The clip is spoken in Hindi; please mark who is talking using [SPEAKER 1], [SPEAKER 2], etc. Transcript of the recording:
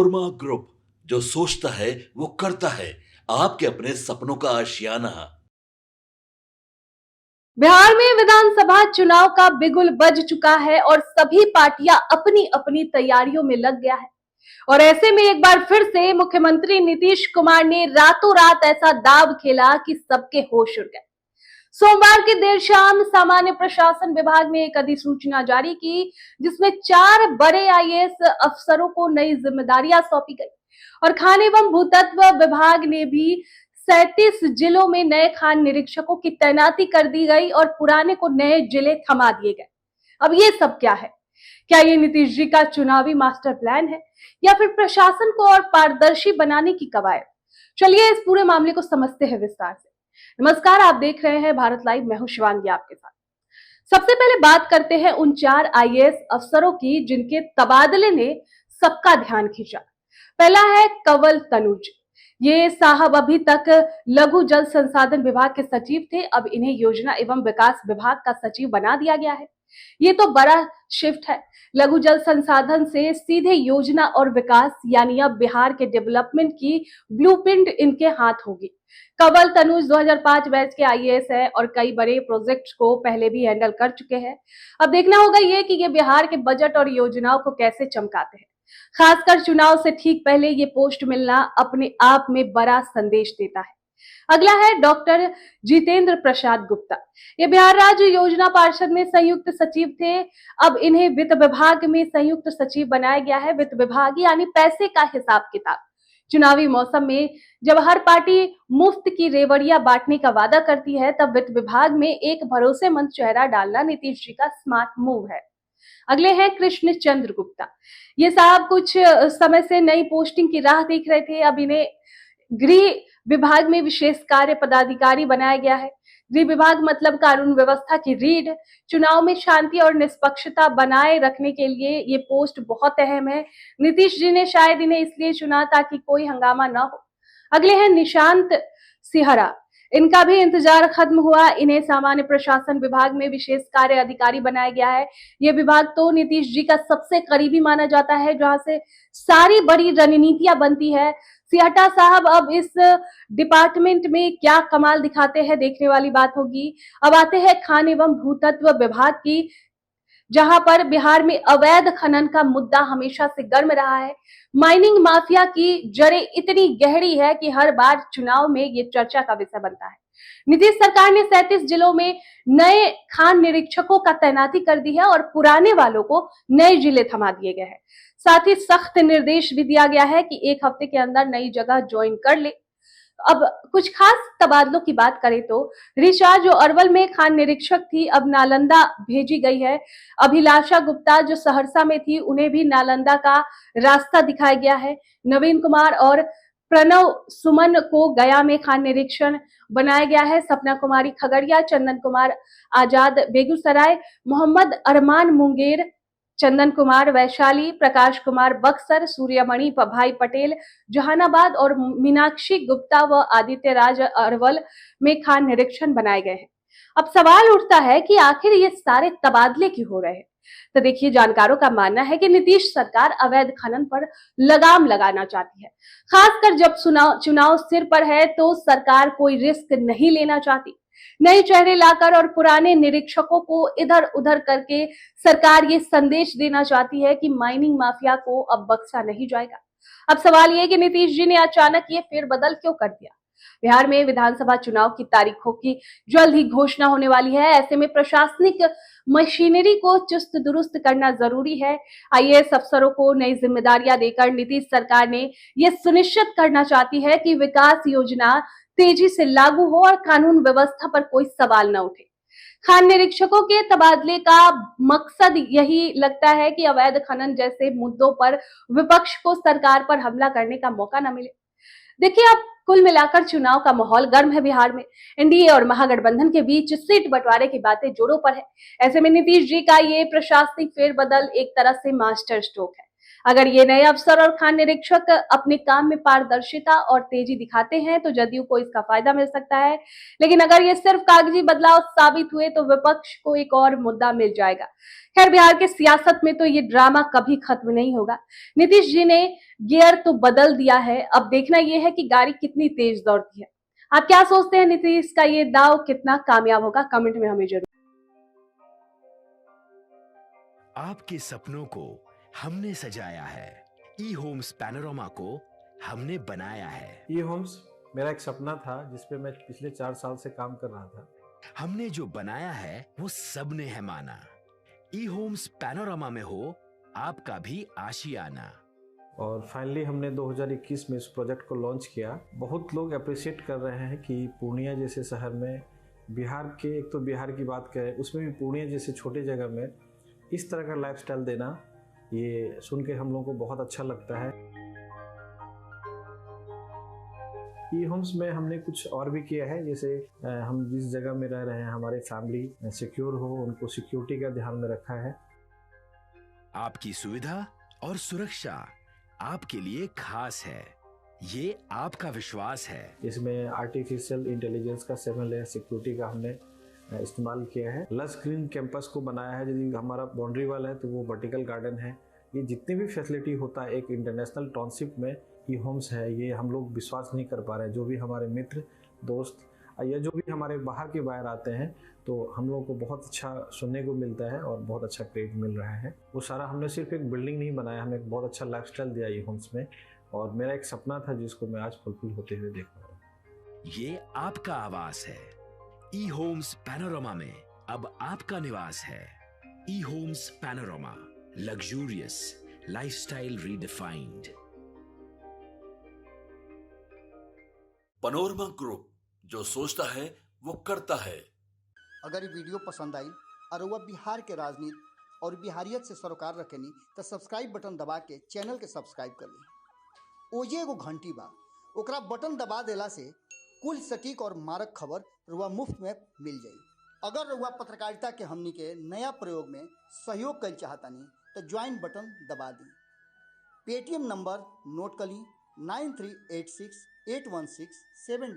[SPEAKER 1] कोरमा ग्रुप, जो सोचता है वो करता है। आपके अपने सपनों का आशियाना।
[SPEAKER 2] बिहार में विधानसभा चुनाव का बिगुल बज चुका है और सभी पार्टियां अपनी अपनी तैयारियों में लग गया है। और ऐसे में एक बार फिर से मुख्यमंत्री नीतीश कुमार ने रातों रात ऐसा दांव खेला कि सबके होश उड़ गए। सोमवार की देर शाम सामान्य प्रशासन विभाग ने एक अधिसूचना जारी की, जिसमें 4 बड़े आईएएस अफसरों को नई जिम्मेदारियां सौंपी गई और खान एवं भूतत्व विभाग ने भी 37 जिलों में नए खान निरीक्षकों की तैनाती कर दी गई और पुराने को नए जिले थमा दिए गए। अब ये सब क्या है? क्या ये नीतीश जी का चुनावी मास्टर प्लान है या फिर प्रशासन को और पारदर्शी बनाने की कवायद? चलिए इस पूरे मामले को समझते हैं विस्तार से। नमस्कार, आप देख रहे हैं भारत लाइव। मैं हूं शिवांगी आपके साथ। सबसे पहले बात करते हैं उन 4 आईएएस अफसरों की जिनके तबादले ने सबका ध्यान खींचा। पहला है कंवल तनुज। ये साहब अभी तक लघु जल संसाधन विभाग के सचिव थे, अब इन्हें योजना एवं विकास विभाग का सचिव बना दिया गया है। ये तो बड़ा शिफ्ट है। लघु जल संसाधन से सीधे योजना और विकास, यानी अब बिहार के डेवलपमेंट की ब्लूप्रिंट इनके हाथ होगी। कंवल तनुज 2005 बैच के आईएएस है और कई बड़े प्रोजेक्ट्स को पहले भी हैंडल कर चुके हैं। अब देखना होगा ये कि ये बिहार के बजट और योजनाओं को कैसे चमकाते हैं। खासकर चुनाव से ठीक पहले ये पोस्ट मिलना अपने आप में बड़ा संदेश देता है। अगला है डॉक्टर जितेंद्र प्रसाद गुप्ता। ये बिहार राज्य योजना पार्षद में संयुक्त सचिव थे, अब इन्हें वित्त विभाग में संयुक्त सचिव बनाया गया है। वित्त विभाग यानी पैसे का हिसाब किताब। चुनावी मौसम में जब हर पार्टी मुफ्त की रेवड़ियां बांटने का वादा करती है, तब वित्त विभाग में एक भरोसेमंद चेहरा डालना नीतीश जी का स्मार्ट मूव है। अगले हैं कृष्ण चंद्र गुप्ता। ये साहब कुछ समय से नई पोस्टिंग की राह देख रहे थे, अब इन्हें गृह विभाग में विशेष कार्य पदाधिकारी बनाया गया है। गृह विभाग मतलब कानून व्यवस्था की रीढ़। चुनाव में शांति और निष्पक्षता बनाए रखने के लिए ये पोस्ट बहुत अहम है। नीतीश जी ने शायद इन्हें इसलिए चुना ताकि कोई हंगामा ना हो। अगले हैं निशांत सिहरा। इनका भी इंतजार खत्म हुआ, इन्हें सामान्य प्रशासन विभाग में विशेष कार्य अधिकारी बनाया गया है। ये विभाग तो नीतीश जी का सबसे करीबी माना जाता है, जहां से सारी बड़ी रणनीतियां बनती है। सिहटा साहब अब इस डिपार्टमेंट में क्या कमाल दिखाते हैं, देखने वाली बात होगी। अब आते हैं खान एवं भूतत्व विभाग की, जहां पर बिहार में अवैध खनन का मुद्दा हमेशा से गर्म रहा है। माइनिंग माफिया की जड़ें इतनी गहरी है कि हर बार चुनाव में ये चर्चा का विषय बनता है। नीतीश सरकार ने 37 जिलों में नए खान निरीक्षकों का तैनाती कर दी है और पुराने वालों को नए जिले थमा दिए गए हैं। साथ ही सख्त निर्देश भी दिया गया है कि 1 हफ्ते के अंदर नई जगह ज्वाइन कर ले। अब कुछ खास तबादलों की बात करें तो ऋचा, जो अरवल में खान निरीक्षक थी, अब नालंदा भेजी गई है। अभिलाषा गुप्ता, जो सहरसा में थी, उन्हें भी नालंदा का रास्ता दिखाया गया है। नवीन कुमार और प्रणव सुमन को गया में खान निरीक्षण बनाया गया है। सपना कुमारी खगड़िया, चंदन कुमार आजाद बेगूसराय, मोहम्मद अरमान मुंगेर, चंदन कुमार वैशाली, प्रकाश कुमार बक्सर, सूर्यमणि भाई पटेल जहानाबाद और मीनाक्षी गुप्ता व आदित्य राज अरवल में खान निरीक्षण बनाए गए हैं। अब सवाल उठता है कि आखिर ये सारे तबादले क्यों हो रहे हैं? तो देखिए, जानकारों का मानना है कि नीतीश सरकार अवैध खनन पर लगाम लगाना चाहती है। खासकर जब चुनाव सिर पर है तो सरकार कोई रिस्क नहीं लेना चाहती। नए चेहरे लाकर और पुराने निरीक्षकों को इधर उधर करके सरकार ये संदेश देना चाहती है कि माइनिंग माफिया को अब बख्शा नहीं जाएगा। अब सवाल ये कि नीतीश जी ने अचानक ये फेरबदल क्यों कर दिया? बिहार में विधानसभा चुनाव की तारीखों की जल्द ही घोषणा होने वाली है। ऐसे में प्रशासनिक मशीनरी को चुस्त दुरुस्त करना जरूरी है। आईएएस अफसरों को नई जिम्मेदारियां देकर नीतीश सरकार ने यह सुनिश्चित करना चाहती है कि विकास योजना तेजी से लागू हो और कानून व्यवस्था पर कोई सवाल न उठे। खान निरीक्षकों के तबादले का मकसद यही लगता है कि अवैध खनन जैसे मुद्दों पर विपक्ष को सरकार पर हमला करने का मौका न मिले। देखिए, अब कुल मिलाकर चुनाव का माहौल गर्म है बिहार में। एनडीए और महागठबंधन के बीच सीट बंटवारे की बातें जोरों पर है। ऐसे में नीतीश जी का ये प्रशासनिक फेरबदल एक तरह से मास्टर स्ट्रोक है। अगर ये नए अफसर और खान निरीक्षक अपने काम में पारदर्शिता और तेजी दिखाते हैं तो जदयू को इसका फायदा मिल सकता है, लेकिन अगर ये सिर्फ कागजी बदलाव साबित हुए तो विपक्ष को एक और मुद्दा मिल जाएगा। खैर, बिहार के सियासत में तो ये ड्रामा कभी खत्म नहीं होगा। नीतीश जी ने गियर तो बदल दिया है, अब देखना यह है कि गाड़ी कितनी तेज दौड़ती है। आप क्या सोचते हैं, नीतीश का ये दाव कितना कामयाब होगा? कमेंट में हमें जरूर।
[SPEAKER 3] आपके सपनों को हमने सजाया है, ई होम्स पैनोरामा को हमने बनाया है।
[SPEAKER 4] ई होम्स मेरा एक सपना था जिसपे मैं पिछले 4 साल से काम कर रहा था।
[SPEAKER 3] हमने जो बनाया है वो सबने है माना। ई होम्स पैनोरामा में हो आपका भी आशियाना।
[SPEAKER 4] और फाइनली हमने 2021 में इस प्रोजेक्ट को लॉन्च किया। बहुत लोग अप्रिशिएट कर रहे हैं कि पूर्णिया जैसे शहर में, बिहार के, एक तो बिहार की बात करें उसमें भी पूर्णिया जैसे छोटे जगह में इस तरह का लाइफस्टाइल देना, ये सुन के हम लोगों को बहुत अच्छा लगता है। ई होम्स में हमने कुछ और भी किया है, जैसे हम जिस जगह में रह रहे हैं हमारे फैमिली सिक्योर हो, उनको सिक्योरिटी का ध्यान में रखा है।
[SPEAKER 3] आपकी सुविधा और सुरक्षा आपके लिए खास है, ये आपका विश्वास है।
[SPEAKER 4] इसमें आर्टिफिशियल इंटेलिजेंस का 7 लेयर सिक्योरिटी का हमने इस्तेमाल किया है। लश ग्रीन कैंपस को बनाया है। यदि हमारा बाउंड्री वाल है तो वो वर्टिकल गार्डन है। ये जितनी भी फैसिलिटी होता है एक इंटरनेशनल टाउनशिप में ई होम्स है, ये हम लोग विश्वास नहीं कर पा रहे हैं। जो भी हमारे मित्र, दोस्त या जो भी हमारे बाहर के बाहर आते हैं तो हम लोगों को बहुत अच्छा सुनने को मिलता है और बहुत अच्छा क्रेडिट मिल रहा है। वो सारा हमने सिर्फ एक बिल्डिंग नहीं बनाया, हमें एक बहुत अच्छा लाइफस्टाइल दिया ई होम्स में, और मेरा एक सपना था जिसको मैं आज फुलफिल होते हुए देख रहा हूँ।
[SPEAKER 3] ये आपका आवास है। ई होम्स पैनोरामा में अब आपका निवास है। E Homes Panorama, luxurious lifestyle redefined.
[SPEAKER 1] Panorama group, जो सोचता है वो करता है।
[SPEAKER 5] अगर ये वीडियो पसंद आई और वह बिहार के राजनीति और बिहारियत से सरोकार रखेनी तो सब्सक्राइब बटन दबा के चैनल के सब्सक्राइब कर ली। ओजे एगो घंटी बा, ओकरा बटन दबा देला से कुल सटीक और मारक खबर रुआ मुफ्त में मिल जाई। अगर रुआ पत्रकारिता के हमनी के नया प्रयोग में सहयोग कर चाहतानी तो ज्वाइन बटन दबा दी। पेटीएम नंबर नोट कर ली 93868167